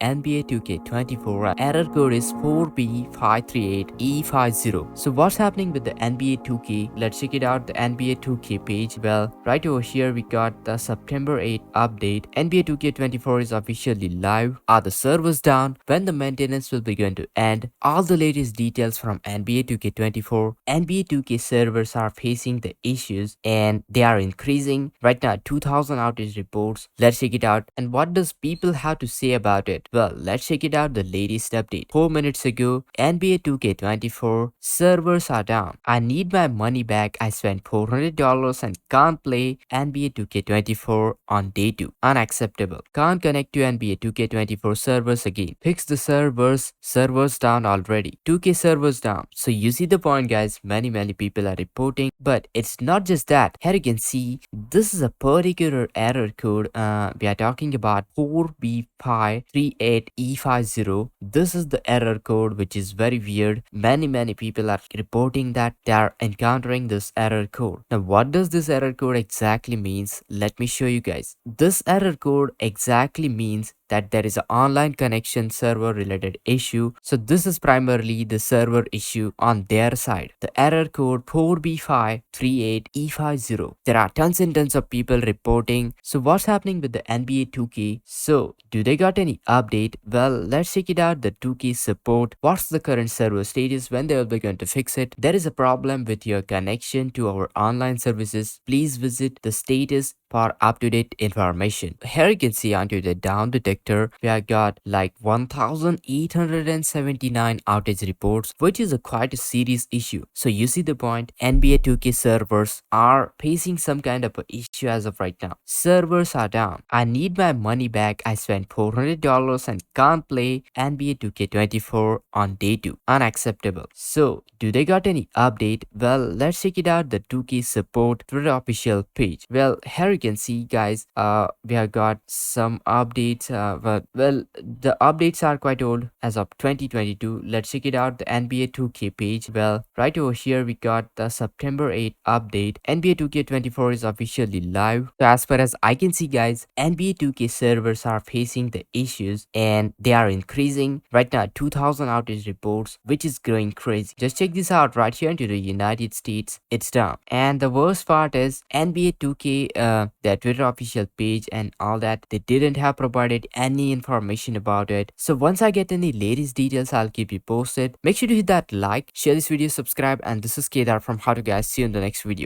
NBA 2K24 error code is 4B538E50. So what's happening with the NBA 2K? Let's check it out, the NBA 2K page. Well, right over here we got the September 8 update. NBA 2K24 is officially live. Are the servers down? When the maintenance will be going to end? All the latest details from NBA 2K24. NBA 2K servers are facing the issues and they are increasing. Right now 2000 outage reports. Let's check it out. And what does people have to say about it? Well, let's check it out, the latest update. 4 minutes ago, NBA 2K24 servers are down. I need my money back. I spent $400 and can't play NBA 2K24 on day 2. Unacceptable. Can't connect to NBA 2K24 servers again. Fix the servers. Servers down already. 2K servers down. So you see the point, guys. Many people are reporting. But it's not just that. Here you can see this is a particular error code. We are talking about 4B538E50. This is the error code, which is very weird. Many people are reporting that they are encountering this error code. Now what does this error code exactly means? Let me show you guys. This error code exactly means that there is an online connection server related issue. So this is primarily the server issue on their side. The error code 4B538E50. There are tons and tons of people reporting. So what's happening with the NBA 2K? So do they got any update? Well, let's check it out, the 2K support. What's the current server status? When they will be going to fix it? There is a problem with your connection to our online services. Please visit the status for up-to-date information. Here you can see onto the down detector, we have got like 1879 outage reports, which is a quite a serious issue. So you see the point, NBA 2K servers are facing some kind of a issue as of right now. Servers are down. I need my money back. I spent $400 and can't play NBA 2K24 on day 2. Unacceptable. So do they got any update? Well, let's check it out, the 2K support Twitter official page. Well, here you can see, guys, we have got some updates, but well, the updates are quite old as of 2022. Let's check it out, the NBA 2K page. Well, right over here we got the September 8 update. NBA 2K24 is officially live. So as far as I can see, guys, NBA 2K servers are facing the issues and they are increasing. Right now 2000 outage reports, which is growing crazy. Just check this out, right here into the United States, it's down. And the worst part is NBA 2K, their Twitter official page and all that, they didn't have provided any information about it. So once I get any latest details, I'll keep you posted. Make sure to hit that like, share this video, subscribe, and this is Kedar from How to Guys. See you in the next video.